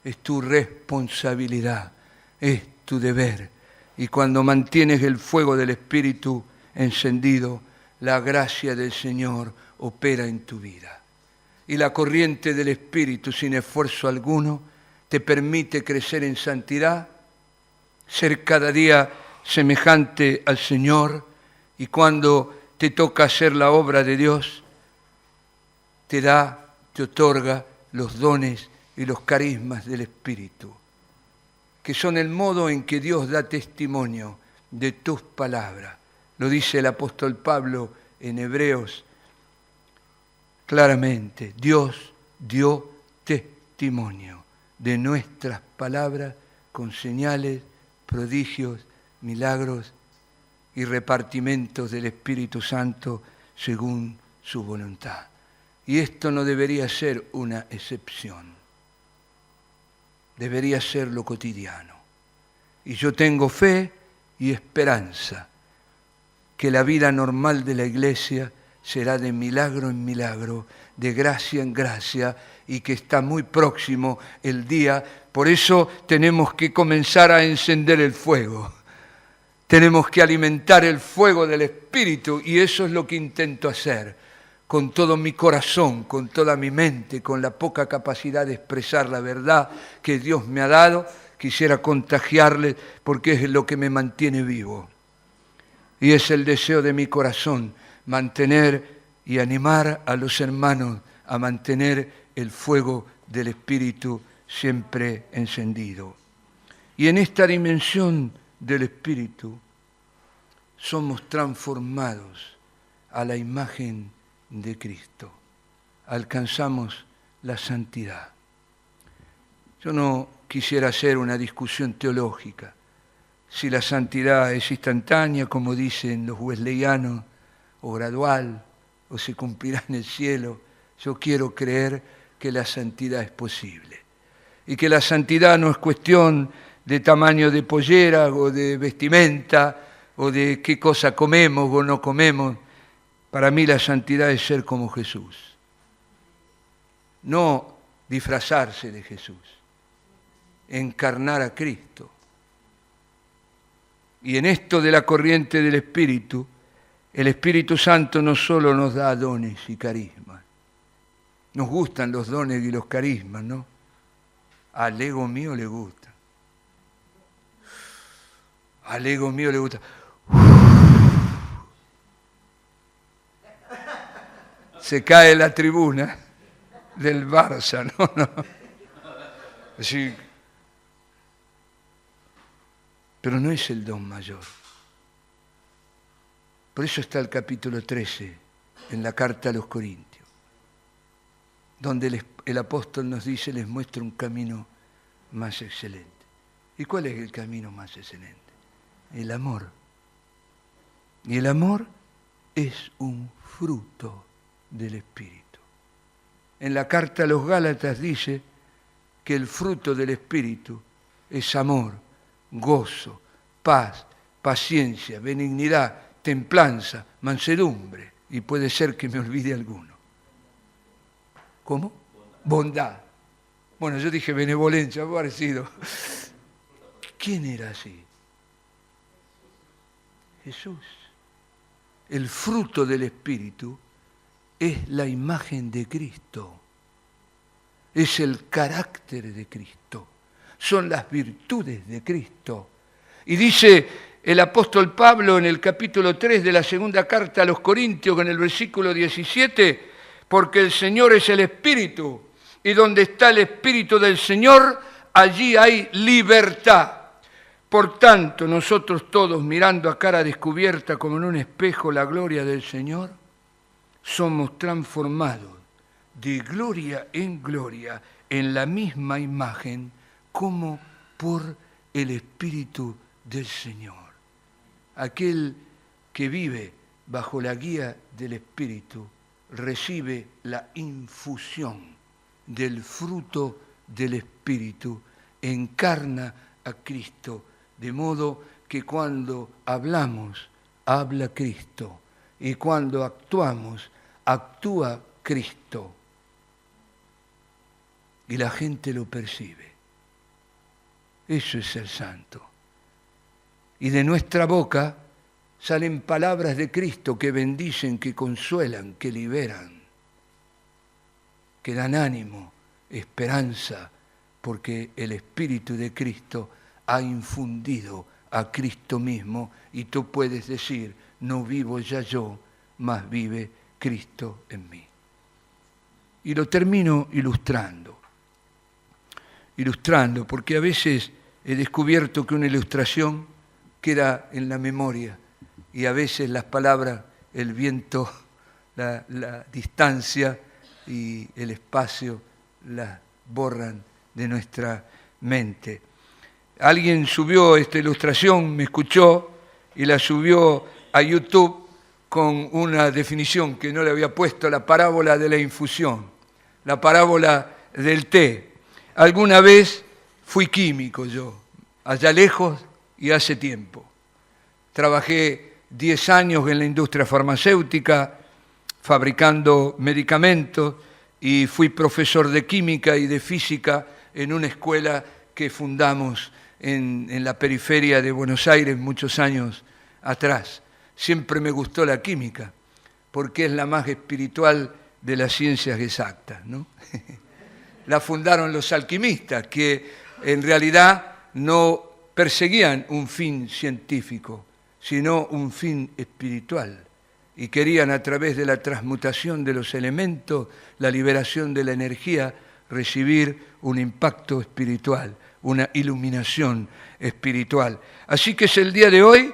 es tu responsabilidad, es tu deber. Y cuando mantienes el fuego del Espíritu encendido, la gracia del Señor opera en tu vida. Y la corriente del Espíritu, sin esfuerzo alguno, te permite crecer en santidad, ser cada día semejante al Señor, y cuando te toca hacer la obra de Dios, te otorga los dones y los carismas del Espíritu, que son el modo en que Dios da testimonio de tus palabras. Lo dice el apóstol Pablo en Hebreos claramente. Dios dio testimonio de nuestras palabras con señales, prodigios, milagros y repartimientos del Espíritu Santo según su voluntad. Y esto no debería ser una excepción, debería ser lo cotidiano. Y yo tengo fe y esperanza que la vida normal de la Iglesia será de milagro en milagro, de gracia en gracia, y que está muy próximo el día. Por eso tenemos que comenzar a encender el fuego. Tenemos que alimentar el fuego del Espíritu, y eso es lo que intento hacer con todo mi corazón, con toda mi mente, con la poca capacidad de expresar la verdad que Dios me ha dado. Quisiera contagiarles porque es lo que me mantiene vivo. Y es el deseo de mi corazón mantener y animar a los hermanos a mantener el fuego del Espíritu siempre encendido. Y en esta dimensión del Espíritu somos transformados a la imagen de Cristo. Alcanzamos la santidad. Yo no quisiera hacer una discusión teológica. Si la santidad es instantánea, como dicen los wesleyanos, o gradual, o se cumplirá en el cielo, yo quiero creer que la santidad es posible. Y que la santidad no es cuestión de tamaño de pollera o de vestimenta o de qué cosa comemos o no comemos. Para mí la santidad es ser como Jesús. No disfrazarse de Jesús, encarnar a Cristo. Y en esto de la corriente del Espíritu, el Espíritu Santo no solo nos da dones y carismas. Nos gustan los dones y los carismas, ¿no? Al ego mío le gusta. Al ego mío le gusta. Se cae la tribuna del Barça, ¿no? Así. Pero no es el don mayor. Por eso está el capítulo 13 en la carta a los Corintios, donde el apóstol nos dice, les muestro un camino más excelente. ¿Y cuál es el camino más excelente? El amor. Y el amor es un fruto del Espíritu. En la carta a los Gálatas dice que el fruto del Espíritu es amor, gozo, paz, paciencia, benignidad, templanza, mansedumbre, y puede ser que me olvide alguno. ¿Cómo? Bondad. Bueno, yo dije benevolencia, parecido. ¿Quién era así? Jesús. El fruto del Espíritu es la imagen de Cristo, es el carácter de Cristo, son las virtudes de Cristo. Y dice el apóstol Pablo en el capítulo 3 de la segunda carta a los Corintios, en el versículo 17, porque el Señor es el Espíritu, y donde está el Espíritu del Señor, allí hay libertad. Por tanto, nosotros todos, mirando a cara descubierta como en un espejo la gloria del Señor, somos transformados de gloria en gloria en la misma imagen como por el Espíritu del Señor. Aquel que vive bajo la guía del Espíritu recibe la infusión del fruto del Espíritu, encarna a Cristo, de modo que cuando hablamos, habla Cristo, y cuando actuamos, actúa Cristo. Y la gente lo percibe. Eso es ser santo. Y de nuestra boca salen palabras de Cristo que bendicen, que consuelan, que liberan, que dan ánimo, esperanza, porque el Espíritu de Cristo ha infundido a Cristo mismo y tú puedes decir, no vivo ya yo, mas vive Cristo en mí. Y lo termino ilustrando, porque a veces he descubierto que una ilustración queda en la memoria y a veces las palabras, el viento, la distancia y el espacio las borran de nuestra mente. Alguien subió esta ilustración, me escuchó y la subió a YouTube con una definición que no le había puesto, la parábola de la infusión, la parábola del té. Alguna vez fui químico yo, allá lejos y hace tiempo. Trabajé 10 años en la industria farmacéutica, fabricando medicamentos, y fui profesor de química y de física en una escuela que fundamos en la periferia de Buenos Aires muchos años atrás. Siempre me gustó la química, porque es la más espiritual de las ciencias exactas, ¿no? La fundaron los alquimistas, que en realidad no perseguían un fin científico, sino un fin espiritual. Y querían, a través de la transmutación de los elementos, la liberación de la energía, recibir un impacto espiritual, una iluminación espiritual. Así que es el día de hoy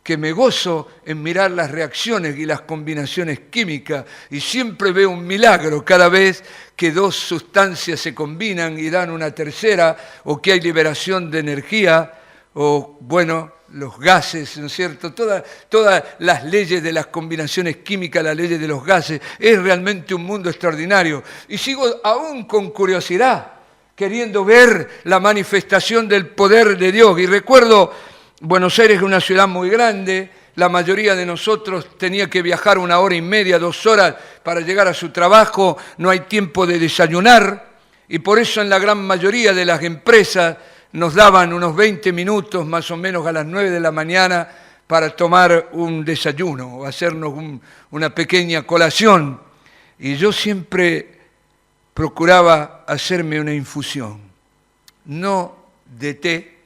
que me gozo en mirar las reacciones y las combinaciones químicas, y siempre veo un milagro cada vez que dos sustancias se combinan y dan una tercera, o que hay liberación de energía, o bueno, los gases, ¿no es cierto? Todas las leyes de las combinaciones químicas, las leyes de los gases, es realmente un mundo extraordinario. Y sigo aún con curiosidad, queriendo ver la manifestación del poder de Dios. Y recuerdo, Buenos Aires es una ciudad muy grande, la mayoría de nosotros tenía que viajar 1 hora y media, 2 horas para llegar a su trabajo, no hay tiempo de desayunar, y por eso en la gran mayoría de las empresas nos daban unos 20 minutos más o menos a las 9 de la mañana para tomar un desayuno o hacernos una pequeña colación. Y yo siempre procuraba hacerme una infusión, no de té,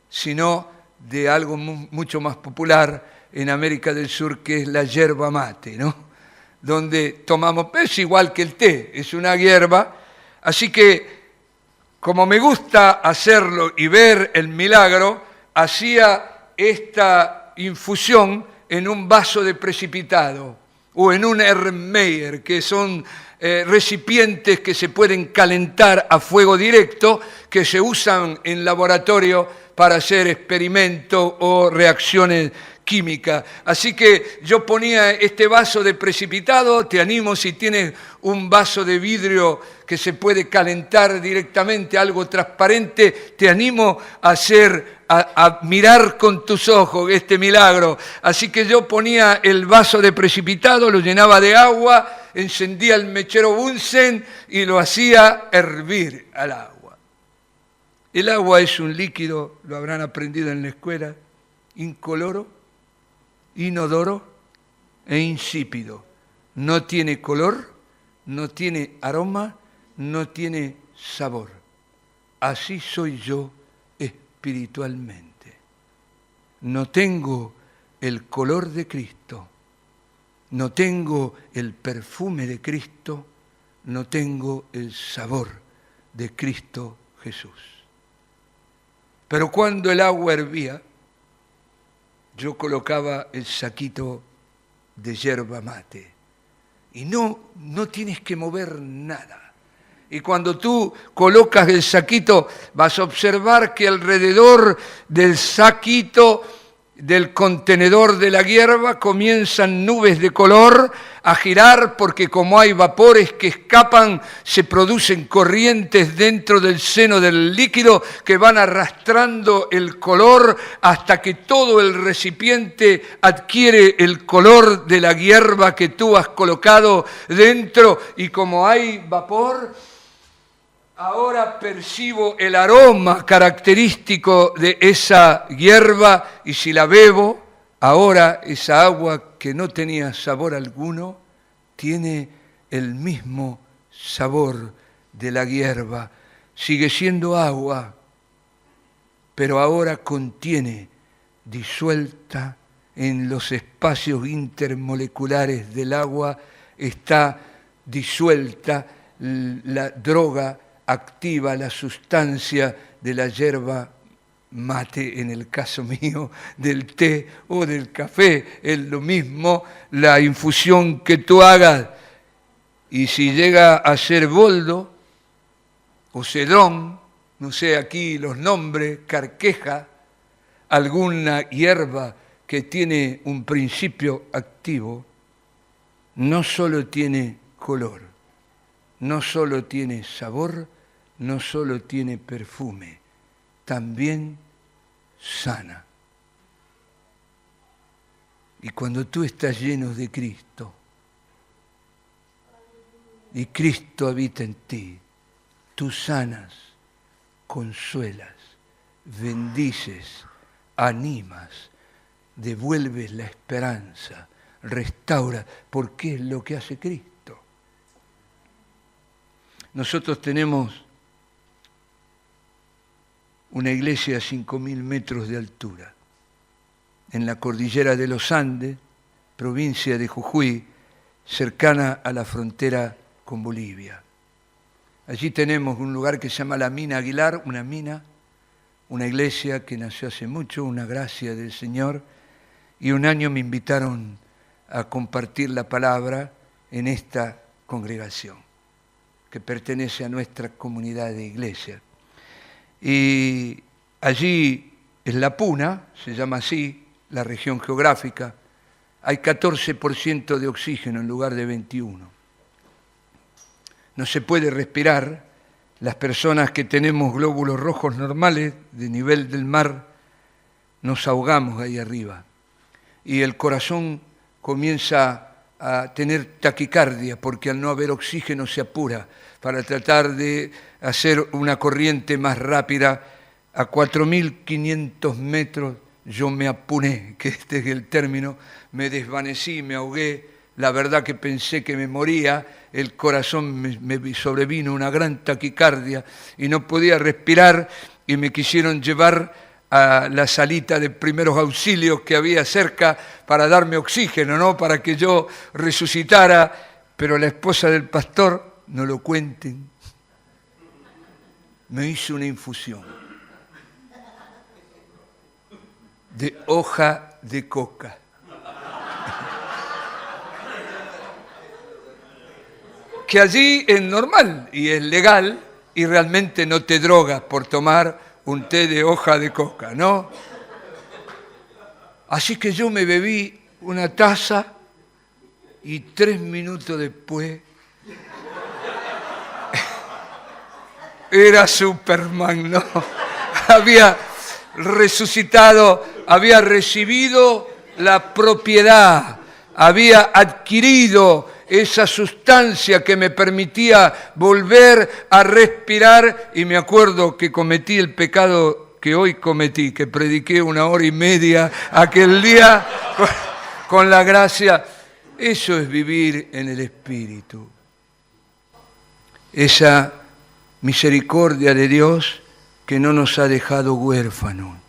sino de algo mucho más popular en América del Sur, que es la yerba mate, ¿no? Donde tomamos, es igual que el té, es una hierba, así que como me gusta hacerlo y ver el milagro, hacía esta infusión en un vaso de precipitado o en un Erlenmeyer, que son recipientes que se pueden calentar a fuego directo, que se usan en laboratorio para hacer experimentos o reacciones químicas. Así que yo ponía este vaso de precipitado, te animo, si tienes un vaso de vidrio que se puede calentar directamente, algo transparente, te animo a mirar con tus ojos este milagro. Así que yo ponía el vaso de precipitado, lo llenaba de agua, encendía el mechero Bunsen y lo hacía hervir al agua. El agua es un líquido, lo habrán aprendido en la escuela, incoloro, inodoro e insípido. No tiene color, no tiene aroma, no tiene sabor. Así soy yo espiritualmente. No tengo el color de Cristo, no tengo el perfume de Cristo, no tengo el sabor de Cristo Jesús. Pero cuando el agua hervía, yo colocaba el saquito de yerba mate y no tienes que mover nada. Y cuando tú colocas el saquito, vas a observar que alrededor del saquito, del contenedor de la hierba, comienzan nubes de color a girar, porque como hay vapores que escapan, se producen corrientes dentro del seno del líquido que van arrastrando el color hasta que todo el recipiente adquiere el color de la hierba que tú has colocado dentro. Y como hay vapor, ahora percibo el aroma característico de esa hierba, y si la bebo, ahora esa agua que no tenía sabor alguno, tiene el mismo sabor de la hierba. Sigue siendo agua, pero ahora contiene, disuelta en los espacios intermoleculares del agua, está disuelta la droga activa, la sustancia de la yerba mate, en el caso mío, del té o del café, es lo mismo la infusión que tú hagas. Y si llega a ser boldo o cedrón, no sé aquí los nombres, carqueja, alguna hierba que tiene un principio activo, no solo tiene color, no solo tiene sabor, no solo tiene perfume, también sana. Y cuando tú estás lleno de Cristo y Cristo habita en ti, tú sanas, consuelas, bendices, animas, devuelves la esperanza, restauras, porque es lo que hace Cristo. Nosotros tenemos una iglesia a 5.000 metros de altura, en la cordillera de los Andes, provincia de Jujuy, cercana a la frontera con Bolivia. Allí tenemos un lugar que se llama la Mina Aguilar, una mina, una iglesia que nació hace mucho, una gracia del Señor, y un año me invitaron a compartir la palabra en esta congregación, que pertenece a nuestra comunidad de iglesia. Y allí en La Puna, se llama así, la región geográfica, hay 14% de oxígeno en lugar de 21%. No se puede respirar. Las personas que tenemos glóbulos rojos normales de nivel del mar, nos ahogamos ahí arriba. Y el corazón comienza a tener taquicardia, porque al no haber oxígeno se apura para tratar de hacer una corriente más rápida. A 4.500 metros yo me apuné, que este es el término, me desvanecí, me ahogué. La verdad que pensé que me moría, el corazón me sobrevino una gran taquicardia y no podía respirar, y me quisieron llevar a la salita de primeros auxilios que había cerca para darme oxígeno, ¿no? Para que yo resucitara, pero la esposa del pastor, no lo cuenten, me hizo una infusión de hoja de coca. Que allí es normal y es legal, y realmente no te drogas por tomar un té de hoja de coca, ¿no? Así que yo me bebí una taza y 3 minutos después era Superman, ¿no? Había resucitado, había recibido la propiedad, había adquirido esa sustancia que me permitía volver a respirar. Y me acuerdo que cometí el pecado que hoy cometí, que prediqué 1 hora y media aquel día con la gracia. Eso es vivir en el Espíritu. Esa misericordia de Dios que no nos ha dejado huérfanos,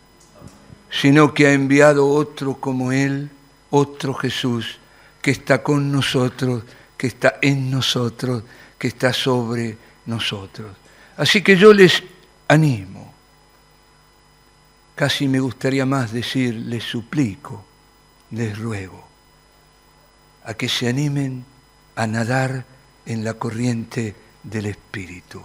sino que ha enviado otro como Él, otro Jesús, que está con nosotros, que está en nosotros, que está sobre nosotros. Así que yo les animo, casi me gustaría más decir, les suplico, les ruego, a que se animen a nadar en la corriente del Espíritu,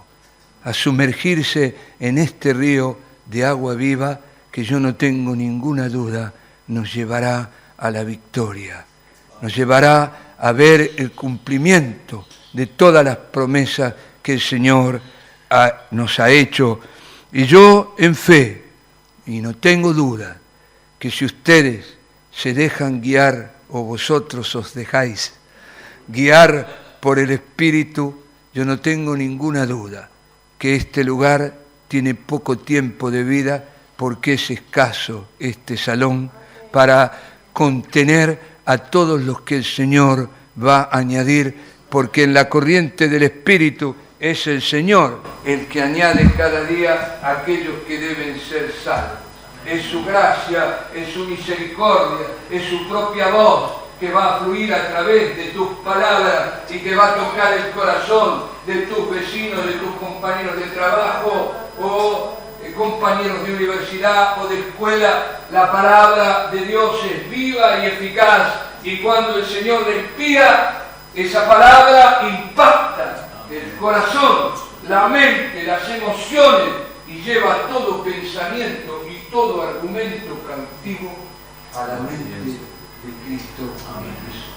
a sumergirse en este río de agua viva que yo no tengo ninguna duda nos llevará a la victoria, nos llevará a ver el cumplimiento de todas las promesas que el Señor nos ha hecho. Y yo en fe, y no tengo duda, que si ustedes se dejan guiar o vosotros os dejáis guiar por el Espíritu, yo no tengo ninguna duda que este lugar tiene poco tiempo de vida porque es escaso este salón para contener a todos los que el Señor va a añadir, porque en la corriente del Espíritu es el Señor el que añade cada día a aquellos que deben ser salvos. Es su gracia, es su misericordia, es su propia voz que va a fluir a través de tus palabras y que va a tocar el corazón de tus vecinos, de tus compañeros de trabajo o compañeros de universidad o de escuela. La palabra de Dios es viva y eficaz, y cuando el Señor respira, esa palabra impacta el corazón, la mente, las emociones, y lleva todo pensamiento y todo argumento cautivo a la mente de Cristo. Amén.